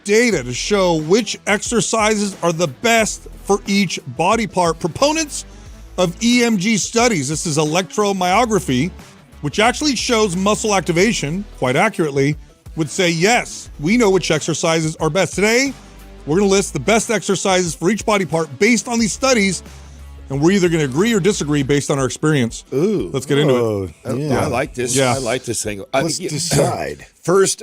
data to show which exercises are the best for each body part. Proponents of EMG studies, this is electromyography, which actually shows muscle activation quite accurately, would say, yes, we know which exercises are best. Today, we're going to list the best exercises for each body part based on these studies, and we're either going to agree or disagree based on our experience. Ooh. Let's get into it. Yeah. I like this. Yeah. I like this thing. Let's decide. First,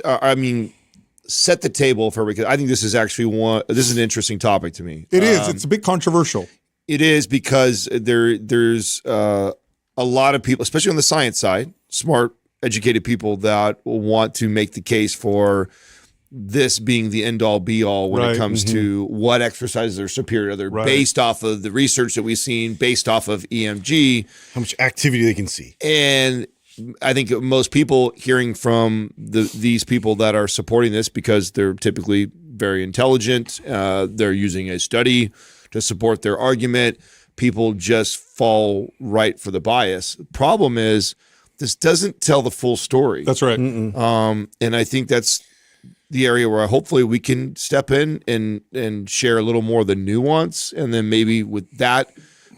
set the table for, because I think this is actually this is an interesting topic to me. It is. It's a bit controversial. It is, because there's a lot of people, especially on the science side, smart, educated people that will want to make the case for this being the end all be all when it comes to what exercises are superior to other, based off of the research that we've seen, based off of EMG, how much activity they can see. And I think most people hearing from these people that are supporting this, because they're typically very intelligent, they're using a study to support their argument, people just fall right for the bias. Problem is, this doesn't tell the full story. That's right. And I think that's the area where hopefully we can step in and share a little more of the nuance, and then maybe with that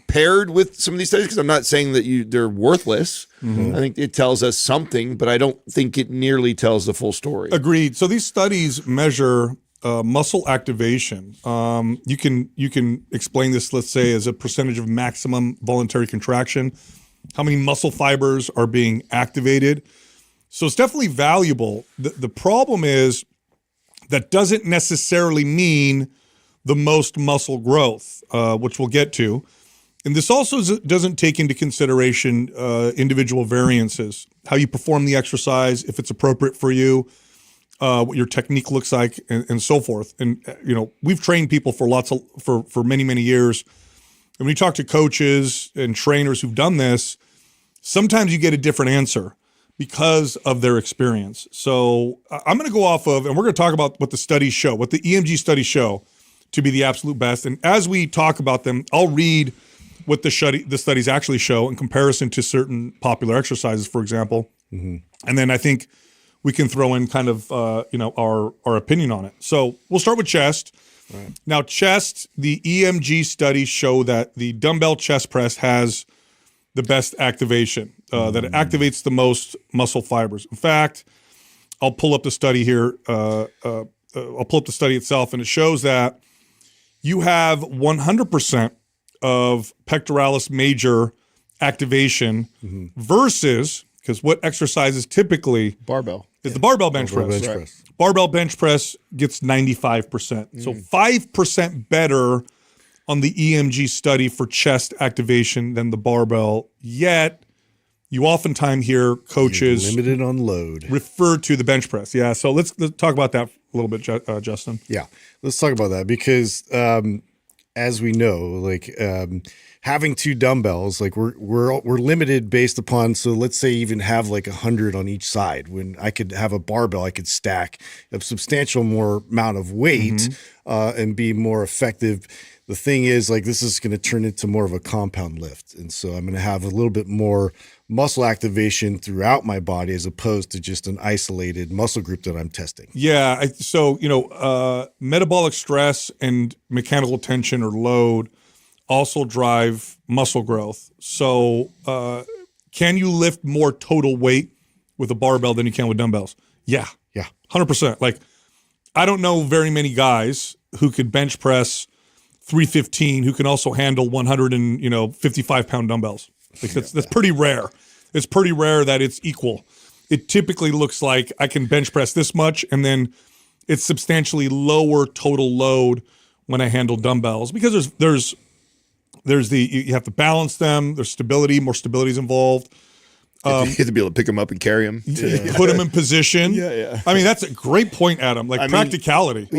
paired with some of these studies, because I'm not saying that they're worthless. I think it tells us something, but I don't think it nearly tells the full story. Agreed. So these studies measure muscle activation. You can explain this, let's say, as a percentage of maximum voluntary contraction, how many muscle fibers are being activated. So it's definitely valuable. The problem is that doesn't necessarily mean the most muscle growth, which we'll get to. And this also doesn't take into consideration individual variances, how you perform the exercise, if it's appropriate for you, what your technique looks like, and so forth. And we've trained people for many, many years. And when you talk to coaches and trainers who've done this, sometimes you get a different answer because of their experience. So I'm going to go off of, and we're going to talk about what the studies show, what the EMG studies show to be the absolute best. And as we talk about them, I'll read what the studies actually show in comparison to certain popular exercises, for example. And then I think we can throw in kind of, our opinion on it. So we'll start with chest. Now, chest, the EMG studies show that the dumbbell chest press has the best activation, that it activates the most muscle fibers. In fact, I'll pull up the study here. I'll pull up the study itself, and it shows that you have 100% of pectoralis major activation versus, because what exercise is typically barbell is the barbell bench press. Barbell bench press gets 95%. So 5% better on the EMG study for chest activation than the barbell. Yet you oftentimes hear coaches limited on load refer to the bench press. Yeah. So let's talk about that a little bit, Justin. Yeah, let's talk about that, because as we know, having two dumbbells, we're limited based upon, so let's say even have 100 on each side. When I could have a barbell, I could stack a substantial more amount of weight and be more effective. The thing is, this is going to turn into more of a compound lift. And so I'm going to have a little bit more muscle activation throughout my body as opposed to just an isolated muscle group that I'm testing. Yeah. Metabolic stress and mechanical tension or load also drive muscle growth. So can you lift more total weight with a barbell than you can with dumbbells? Yeah. 100%. I don't know very many guys who could bench press 315 who can also handle 155-pound dumbbells. That's pretty rare. It's pretty rare that it's equal. It typically looks like I can bench press this much, and then it's substantially lower total load when I handle dumbbells, because there's you have to balance them. There's more stability is involved. You have to be able to pick them up and carry them. Put them in position. Yeah. I mean, that's a great point, Adam. Practicality.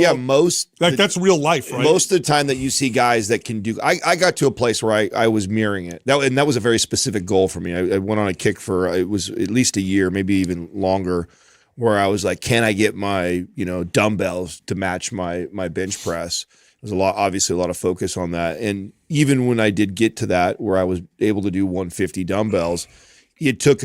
That's real life, right? Most of the time that you see guys that can do, I got to a place where I was mirroring it. That was a very specific goal for me. I went on a kick for, it was at least a year, maybe even longer, where I was like, can I get my, dumbbells to match my bench press? There's obviously a lot of focus on that. And even when I did get to that, where I was able to do 150 dumbbells, it took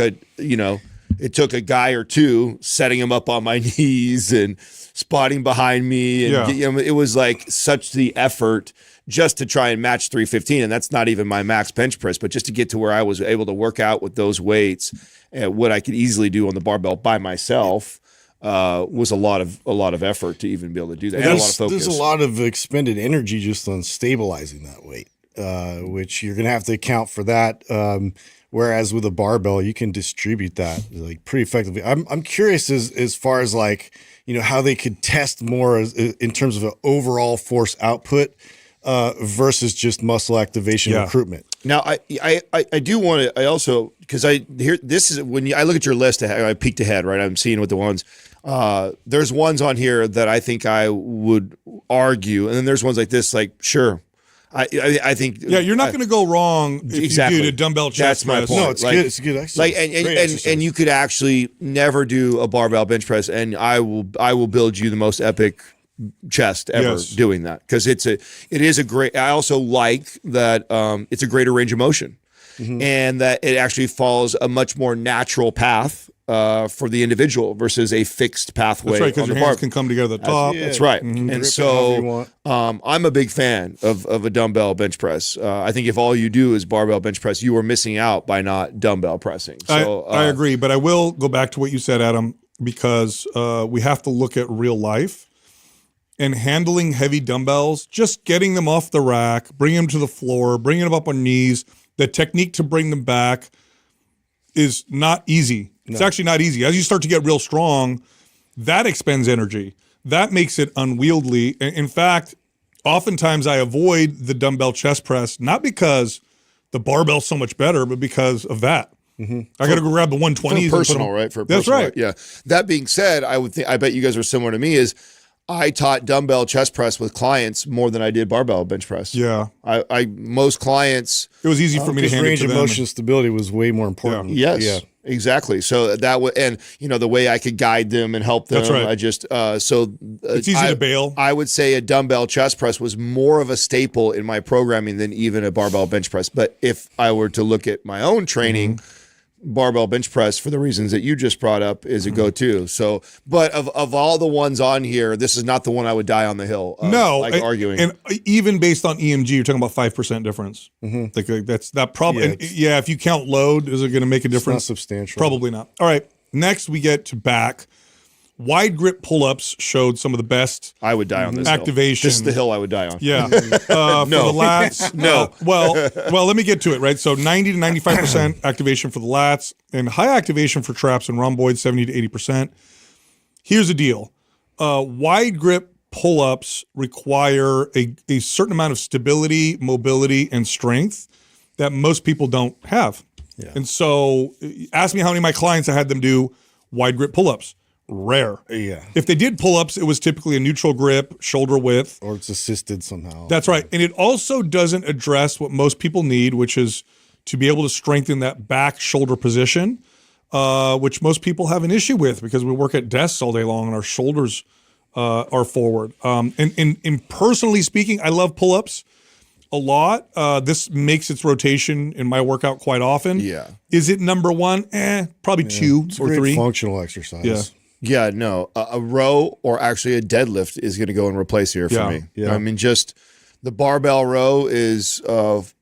it took a guy or two setting him up on my knees and spotting behind me. And it was like such the effort just to try and match 315. And that's not even my max bench press, but just to get to where I was able to work out with those weights and what I could easily do on the barbell by myself was a lot of effort to even be able to do that. And a lot of focus. There's a lot of expended energy just on stabilizing that weight, which you're going to have to account for that. Whereas with a barbell, you can distribute that like pretty effectively. I'm curious as far as like, how they could test more in terms of an overall force output versus just muscle activation recruitment. Now, I do want to. I also, because I hear this is when I look at your list. I peeked ahead, right? I'm seeing what the ones. There's ones on here that I think I would argue, and then there's ones like this. Like, sure, I think. Yeah, you're not going to go wrong if you do the dumbbell chest press. That's my point. No, it's good. It's a good exercise. Like, and you could actually never do a barbell bench press, and I will build you the most epic chest ever doing that, because it is a great. I also like that it's a greater range of motion, and that it actually follows a much more natural path for the individual versus a fixed pathway. That's right, because your hands can come together at the top. That's right. And so I'm a big fan of a dumbbell bench press. I think if all you do is barbell bench press, you are missing out by not dumbbell pressing. So I agree, but I will go back to what you said, Adam, because we have to look at real life. And handling heavy dumbbells, just getting them off the rack, bringing them to the floor, bringing them up on knees, the technique to bring them back is not easy. It's actually not easy. As you start to get real strong, that expends energy. That makes it unwieldy. In fact, oftentimes I avoid the dumbbell chest press, not because the barbell's so much better, but because of that. I got to go grab the 120s. For personal, right? For that's personal, right. Yeah. That being said, I bet you guys are similar to me. I taught dumbbell chest press with clients more than I did barbell bench press. Yeah. Most clients. It was easy for me to hand it to them. Range of motion stability was way more important. Yes. Yeah. Exactly. So that would, and the way I could guide them and help them. That's right. I just it's easy to bail. I would say a dumbbell chest press was more of a staple in my programming than even a barbell bench press. But if I were to look at my own training, barbell bench press, for the reasons that you just brought up, is a go-to. So, but of all the ones on here, this is not the one I would die on the hill of, arguing. And even based on EMG, you're talking about 5% difference. Like that's that probably. Yeah, if you count load, is it going to make a difference? It's not substantial. Probably not. All right. Next, we get to back. Wide grip pull-ups showed some of the best. I would die on this activation. Hill. This is the hill I would die on. Yeah. For the lats. No. Well, let me get to it, right? So 90 to 95% activation for the lats, and high activation for traps and rhomboids, 70 to 80%. Here's the deal. Wide grip pull-ups require a certain amount of stability, mobility, and strength that most people don't have. Yeah. And so ask me how many of my clients I had them do wide grip pull-ups. Rare. Yeah. If they did pull-ups, it was typically a neutral grip, shoulder width. Or it's assisted somehow. That's right. And it also doesn't address what most people need, which is to be able to strengthen that back shoulder position, which most people have an issue with because we work at desks all day long and our shoulders are forward. And personally speaking, I love pull-ups a lot. This makes its rotation in my workout quite often. Yeah. Is it number one? Probably two it's or a great three. Functional exercise. Yeah. Yeah, no, a row or actually a deadlift is going to go and replace here for me. Yeah. I mean, just the barbell row is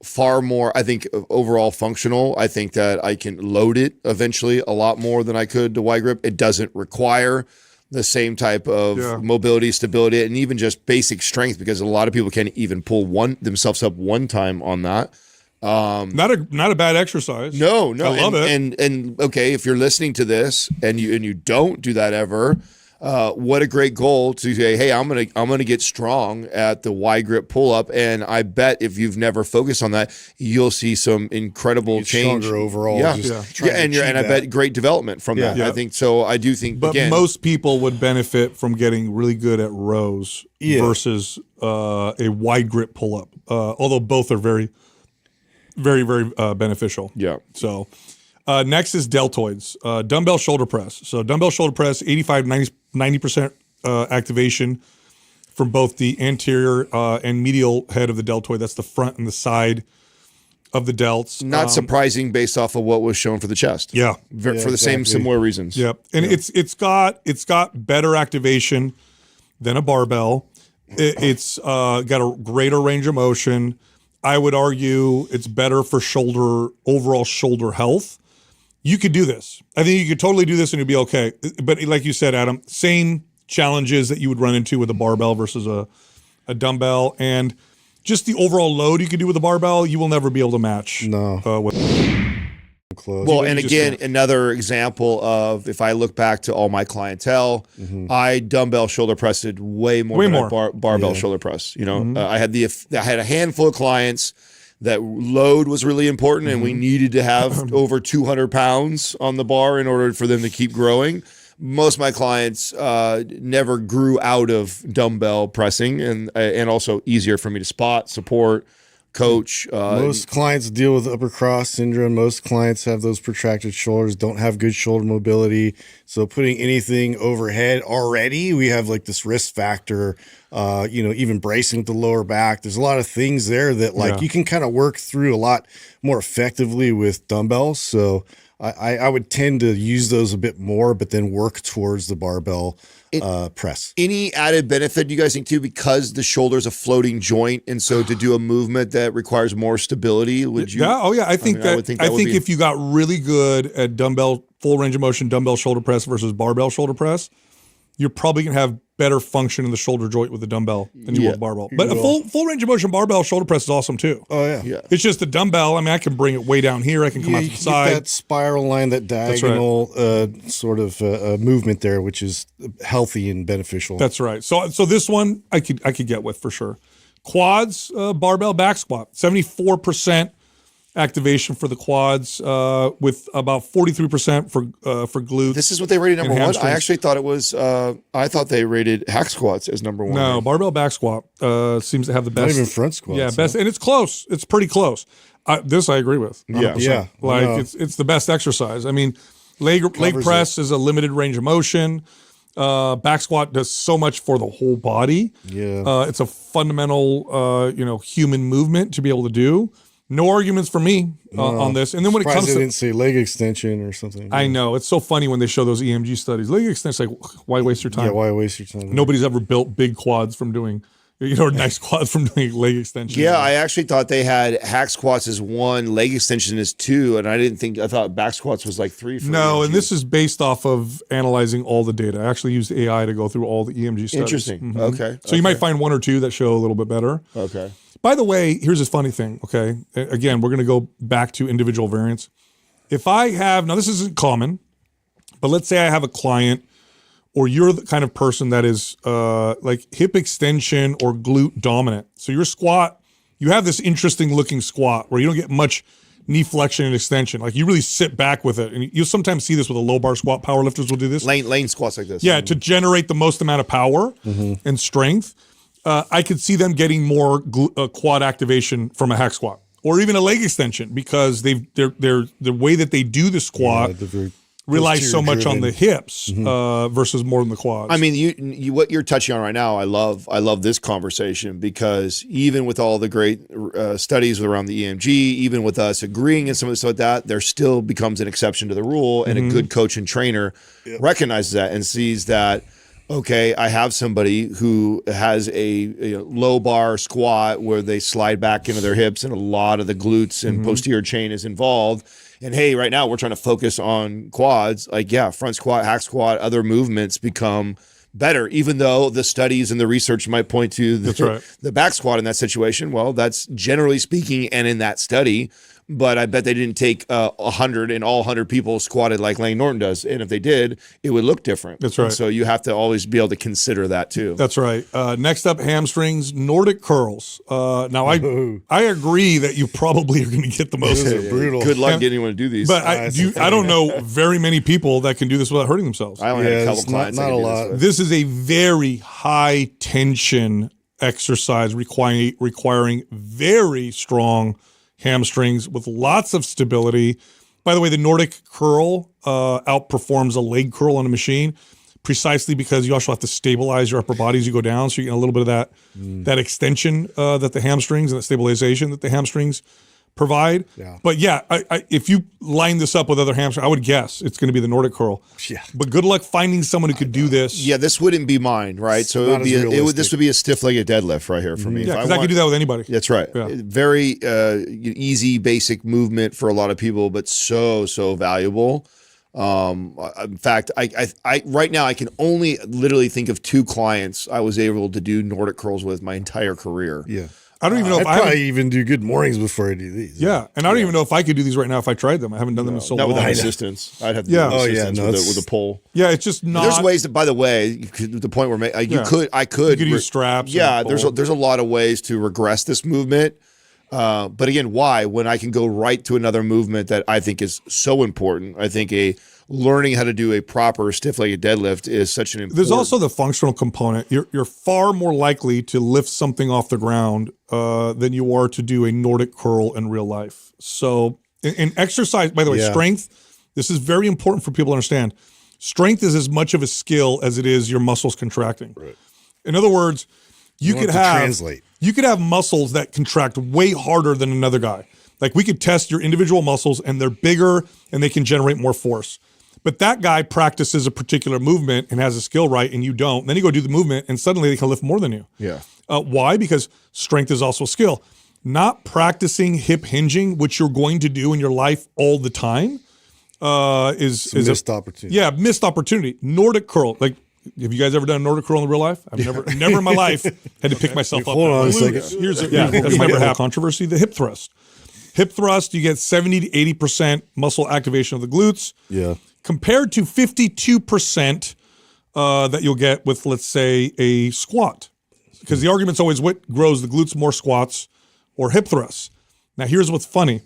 far more, I think, overall functional. I think that I can load it eventually a lot more than I could the wide grip. It doesn't require the same type of mobility, stability, and even just basic strength, because a lot of people can't even pull themselves up one time on that. Not a bad exercise. No, I love it. And okay, if you're listening to this and you don't do that ever, what a great goal to say, hey, I'm gonna get strong at the wide grip pull up, and I bet if you've never focused on that, you'll see some incredible change. Stronger overall. And I bet great development from that. I think so. I do think, but most people would benefit from getting really good at rows versus a wide grip pull up. Although both are very, very, very beneficial. Yeah. So next is deltoids, dumbbell shoulder press. So dumbbell shoulder press, 85, 90% activation from both the anterior and medial head of the deltoid. That's the front and the side of the delts. Not surprising based off of what was shown for the chest. Yeah. For the same similar reasons. Yep. And it's got better activation than a barbell. It's got a greater range of motion. I would argue it's better for overall shoulder health. You could do this. I think you could totally do this and you'd be okay. But like you said, Adam, same challenges that you would run into with a barbell versus a dumbbell, and just the overall load you could do with a barbell, you will never be able to match. No. Close. Well, and again, another example of, if I look back to all my clientele, I dumbbell shoulder pressed way more than I barbell shoulder press. You know, I had a handful of clients that load was really important, and we needed to have over 200 pounds on the bar in order for them to keep growing. Most of my clients never grew out of dumbbell pressing, and also easier for me to spot, support, coach. Most clients deal with upper cross syndrome. Most clients have those protracted shoulders, don't have good shoulder mobility. So putting anything overhead already, we have like this risk factor, even bracing the lower back. There's a lot of things there that you can kind of work through a lot more effectively with dumbbells. So I would tend to use those a bit more, but then work towards the barbell press. Any added benefit you guys think too, because the shoulder is a floating joint, and so to do a movement that requires more stability, would you? Yeah. Oh yeah. I think if you got really good at dumbbell full range of motion, dumbbell shoulder press versus barbell shoulder press, you're probably gonna have better function in the shoulder joint with the dumbbell than you will with barbell. But a full range of motion barbell shoulder press is awesome too. Oh yeah. It's just the dumbbell. I mean, I can bring it way down here. I can come out to the side. That spiral line, that diagonal sort of movement there, which is healthy and beneficial. That's right. So this one I could get with for sure. Quads, barbell back squat, 74% activation for the quads, with about 43% for glutes. This is what they rated number one. I actually thought it was. I thought they rated hack squats as number one. No, barbell back squat seems to have the best. Not even front squats. Yeah, best, and it's close. It's pretty close. This I agree with. 100%. Yeah. It's the best exercise. I mean, leg press is a limited range of motion. Back squat does so much for the whole body. Yeah. It's a fundamental, human movement to be able to do. No arguments for me on this. And then when it comes to, they didn't say leg extension or something. I know, it's so funny when they show those EMG studies. Leg extension, like, why waste your time? Yeah, why waste your time? Nobody's ever built big quads from doing, nice quads from doing leg extension. Yeah, I actually thought they had hack squats as one, leg extension as two, and I thought back squats was like three. No, and this is based off of analyzing all the data. I actually used AI to go through all the EMG studies. Interesting. Okay. So you might find one or two that show a little bit better. Okay. By the way, here's a funny thing, okay? Again, we're going to go back to individual variance. If I have, now this isn't common, but let's say I have a client, or you're the kind of person that is like hip extension or glute dominant. So your squat, you have this interesting looking squat where you don't get much knee flexion and extension. Like you really sit back with it. And you'll sometimes see this with a low bar squat. Powerlifters will do this. Lane squats like this. Yeah, to generate the most amount of power and strength. I could see them getting more quad activation from a hack squat or even a leg extension, because the way that they do the squat relies so much on the hips versus more than the quads. I mean, you what you're touching on right now, I love this conversation, because even with all the great studies around the EMG, even with us agreeing and some of this like that, there still becomes an exception to the rule, and a good coach and trainer recognizes that and sees that, okay, I have somebody who has a low bar squat where they slide back into their hips and a lot of the glutes and posterior chain is involved. And hey, right now we're trying to focus on quads. Like, yeah, front squat, hack squat, other movements become better, even though the studies and the research might point to the back squat in that situation. Well, that's generally speaking, and in that study. But I bet they didn't take 100 and all 100 people squatted like Lane Norton does. And if they did, it would look different. That's right. And so you have to always be able to consider that too. That's right. Next up, hamstrings, Nordic curls. Now, I agree that you probably are going to get the most. Brutal. Good luck getting anyone to do these. But I don't know very many people that can do this without hurting themselves. I only had a couple clients. Not a lot. This is a very high tension exercise requiring very strong hamstrings with lots of stability. By the way, the Nordic curl outperforms a leg curl on a machine, precisely because you also have to stabilize your upper body as you go down. So you get a little bit of that extension that the hamstrings and the stabilization that the hamstrings provide. Yeah. But yeah, if you line this up with other hamstrings, I would guess it's going to be the Nordic curl. Yeah. But good luck finding someone who could do this. Yeah, this wouldn't be mine, right? So it not would be as this would be a stiff-legged deadlift right here for me. Yeah, If because I could do that with anybody. That's right. Yeah. Very easy, basic movement for a lot of people, but so valuable. In fact, I right now I can only literally think of 2 clients I was able to do Nordic curls with my entire career. Yeah. I don't even know I'd if I probably even do good mornings before I do these. Yeah, and I don't even know if I could do these right now if I tried them. I haven't done them in so Not long. without assistance. I'd have to Yeah. do Oh, yeah, assistance no, with a pole. Yeah, it's just not. There's ways that, by the way, the point we're making, Yeah. I could You could use straps. Yeah, and there's a lot of ways to regress this movement. But again, why? When I can go right to another movement that I think is so important. I think learning how to do a proper stiff-legged deadlift is such an important. There's also the functional component. You're far more likely to lift something off the ground than you are to do a Nordic curl in real life. So in exercise, by the way, Yeah. strength, this is very important for people to understand. Strength is as much of a skill as it is your muscles contracting. Right. In other words, you could have muscles that contract way harder than another guy. Like we could test your individual muscles and they're bigger and they can generate more force. But that guy practices a particular movement and has a skill right and you don't. And then you go do the movement and suddenly they can lift more than you. Yeah. Why? Because strength is also a skill. Not practicing hip hinging, which you're going to do in your life all the time, is a missed opportunity. Yeah, missed opportunity. Nordic curl. Like, have you guys ever done a Nordic curl in real life? I've never in my life had to pick myself up. Hold on a second. That's my other controversy, the hip thrust. Hip thrust, you get 70 to 80% muscle activation of the glutes. Yeah. Compared to 52% that you'll get with, let's say, a squat. Because the argument's always what grows the glutes more, squats or hip thrusts. Now, here's what's funny.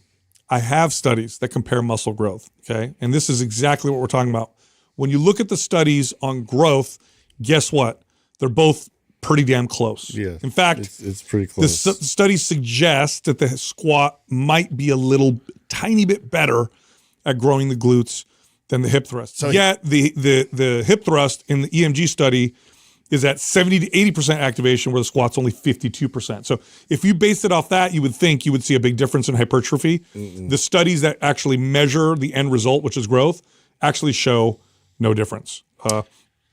I have studies that compare muscle growth, okay? And this is exactly what we're talking about. When you look at the studies on growth, guess what? They're both pretty damn close. Yeah. In fact, it's pretty the close. studies suggest that the squat might be a tiny bit better at growing the glutes than the hip thrust. So yet the hip thrust in the EMG study is at 70 to 80% activation, where the squat's only 52%. So if you based it off that, you would think you would see a big difference in hypertrophy. The studies that actually measure the end result, which is growth, actually show no difference.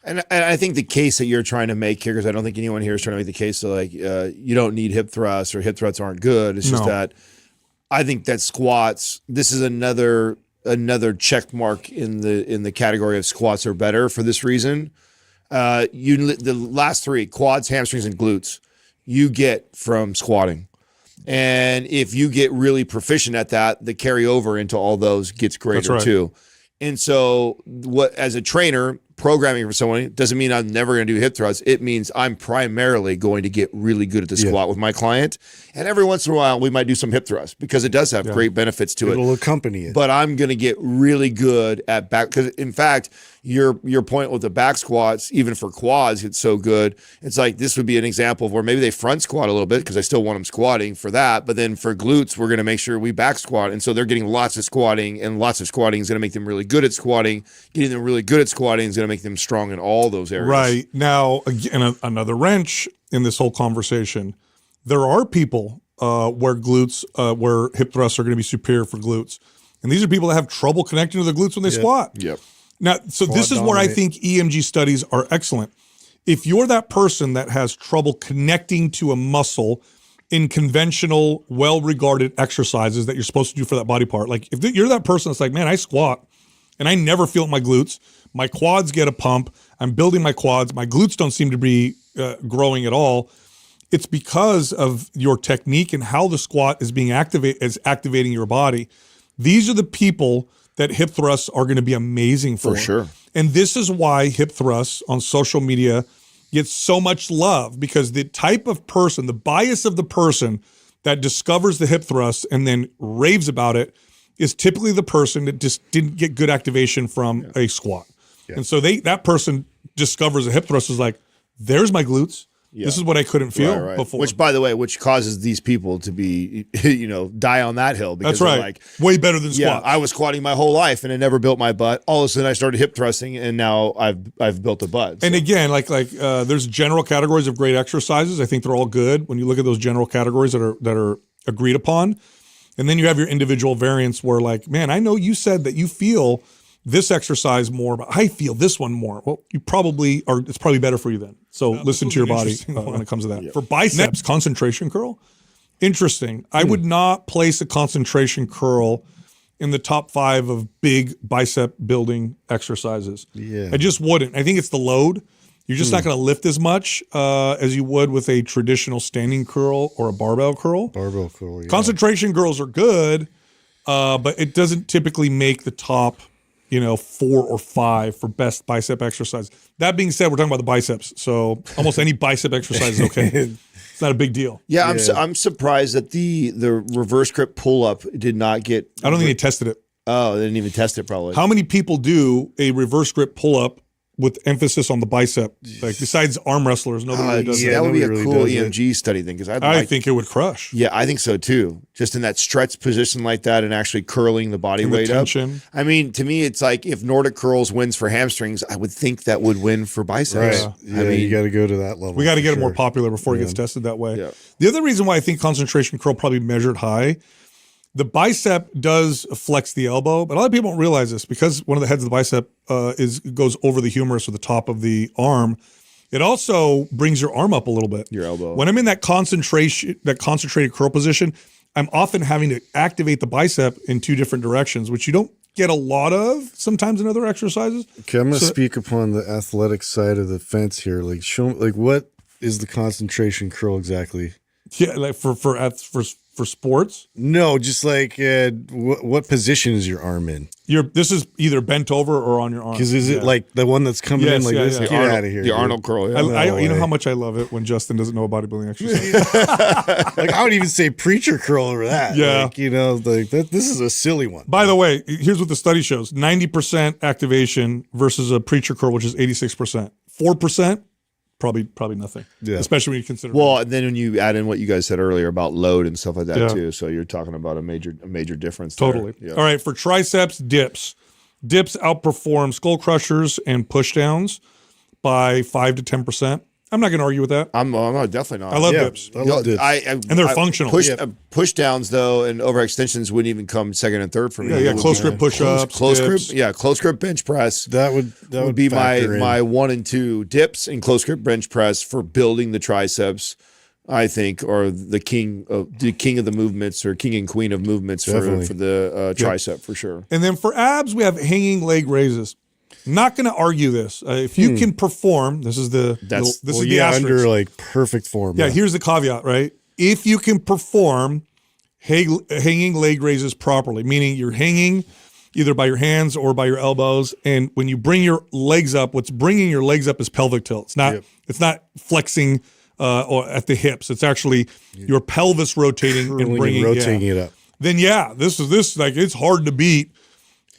And I think the case that you're trying to make here, because I don't think anyone here is trying to make the case that like you don't need hip thrusts or hip thrusts aren't good. It's just that I think that squats, this is another check mark in the category of squats are better for this reason. The last 3, quads, hamstrings, and glutes, you get from squatting. And if you get really proficient at that, the carryover into all those gets greater too. And so as a trainer, programming for someone doesn't mean I'm never going to do hip thrusts. It means I'm primarily going to get really good at the squat with my client. And every once in a while, we might do some hip thrusts because it does have great benefits to It'll accompany it. But I'm going to get really good at back. Because in fact, your point with the back squats, even for quads, it's so good. It's like this would be an example of where maybe they front squat a little bit because I still want them squatting for that. But then for glutes, we're going to make sure we back squat. And so they're getting lots of squatting, and lots of squatting is going to make them really good at squatting. Getting them really good at squatting is going to make them strong in all those areas. Right. Now, again, another wrench in this whole conversation. There are people where hip thrusts are going to be superior for glutes. And these are people that have trouble connecting to the glutes when they squat. Yep. Now, so this is where I think EMG studies are excellent. If you're that person that has trouble connecting to a muscle in conventional, well-regarded exercises that you're supposed to do for that body part, like if you're that person that's like, man, I squat and I never feel my glutes, my quads get a pump, I'm building my quads, my glutes don't seem to be growing at all, it's because of your technique and how the squat is being activating your body. These are the people that hip thrusts are going to be amazing for. For sure. And this is why hip thrusts on social media get so much love, because the type of person, the bias of the person that discovers the hip thrust and then raves about it is typically the person that just didn't get good activation from a squat. Yeah. And so that person discovers a hip thrust, is like, there's my glutes. Yeah. This is what I couldn't feel before. Which, by the way, causes these people to be, die on that hill. Because that's right. Like, way better than squats. Yeah, I was squatting my whole life and it never built my butt. All of a sudden, I started hip thrusting, and now I've built a butt. So. And again, there's general categories of great exercises. I think they're all good when you look at those general categories that are agreed upon. And then you have your individual variance where like, man, I know you said that you feel this exercise more, but I feel this one more. Well, you probably are, it's probably better for you then. So listen to your body when it comes to that. For biceps, concentration curl, interesting. I would not place a concentration curl in the top 5 of big bicep building exercises. Yeah. I just wouldn't. I think it's the load. You're just not going to lift as much as you would with a traditional standing curl or a barbell curl. Barbell curl, yeah. Concentration curls are good, but it doesn't typically make the top, 4 or 5 for best bicep exercise. That being said, we're talking about the biceps, so almost any bicep exercise is okay. It's not a big deal. Yeah, I'm surprised that the reverse grip pull up did not get. I don't think they tested it. Oh, they didn't even test it probably. How many people do a reverse grip pull up with emphasis on the bicep? Like besides arm wrestlers, nobody really does that would be a really cool does it. EMG study thing because I think it would crush. Yeah, I think so too. Just in that stretch position like that and actually curling the body weight up. I mean, to me, it's like if Nordic curls wins for hamstrings, I would think that would win for biceps. Right. Yeah, I mean, you got to go to that level. We got to get it more popular before it gets tested that way. Yeah. The other reason why I think concentration curl probably measured high, the bicep does flex the elbow, but a lot of people don't realize this because one of the heads of the bicep goes over the humerus or the top of the arm. It also brings your arm up a little bit. Your elbow. When I'm in that concentrated curl position, I'm often having to activate the bicep in 2 different directions, which you don't get a lot of sometimes in other exercises. Okay, I'm going to speak upon the athletic side of the fence here. Like, show like what is the concentration curl exactly? Yeah, like for sports. No, just like what position is your arm in? This is either bent over or on your arm. Because is it like the one that's coming in like this? Yeah. Get out of here. The Arnold curl. Yeah. You know how much I love it when Justin doesn't know a bodybuilding exercise. Like I would even say preacher curl over that. Yeah. Like, like that. This is a silly one. By the way, here's what the study shows: 90% activation versus a preacher curl, which is 86%. 4%. Probably nothing. Yeah. Especially when you consider. Well, and then when you add in what you guys said earlier about load and stuff like that too, so you're talking about a major difference. Totally. Yeah. All right, for triceps, dips. Dips outperform skull crushers and push downs by 5 to 10%. I'm not going to argue with that. I'm definitely not. I love dips. I love dips. And they're functional. Push downs though, and overextensions wouldn't even come second and third for me. Yeah, close grip push-ups, close grip bench press. That would be my 1 and 2 dips and close grip bench press for building the triceps. I think, or the king of the movements, or king and queen of movements for the tricep for sure. And then for abs, we have hanging leg raises. Not going to argue this. If you can perform, this is the asterisk. Under like perfect form. Yeah, here's the caveat, right? If you can perform hanging leg raises properly, meaning you're hanging either by your hands or by your elbows, and when you bring your legs up, what's bringing your legs up is pelvic tilt. It's not flexing or at the hips. It's actually your pelvis rotating and bringing it up. Then this like it's hard to beat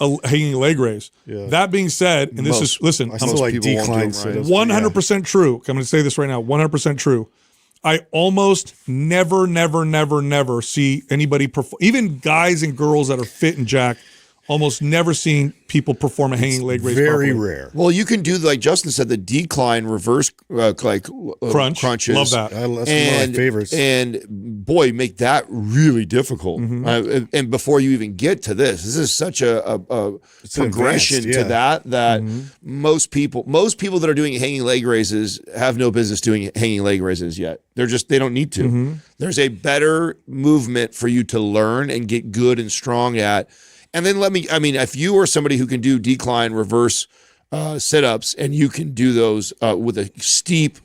a hanging leg raise. Yeah. That being said, and this is, listen, I still like decline sit-ups. 100% true. I'm going to say this right now, 100% true. I almost never see anybody perform, even guys and girls that are fit and jacked, almost never seen people perform a hanging leg raise very properly. rare. Well, you can do, like Justin said, the decline reverse crunches. Love that. That's one of my favorites. And boy, make that really difficult. And before you even get to this is such a progression to that most people that are doing hanging leg raises have no business doing hanging leg raises yet. They don't need to. There's a better movement for you to learn and get good and strong at. And then if you are somebody who can do decline reverse sit-ups and you can do those with a steep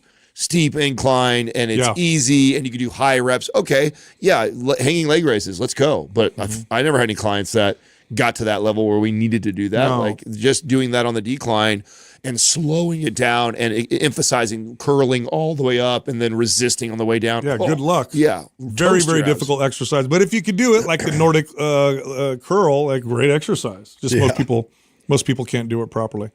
incline and it's easy and you can do high reps, okay, hanging leg raises, let's go. But I never had any clients that got to that level where we needed to do that. No. Like just doing that on the decline and slowing it down and emphasizing curling all the way up and then resisting on the way down. Yeah, good luck. Yeah. Very difficult exercise. But if you could do it like the Nordic curl, like great exercise. Just most people can't do it properly.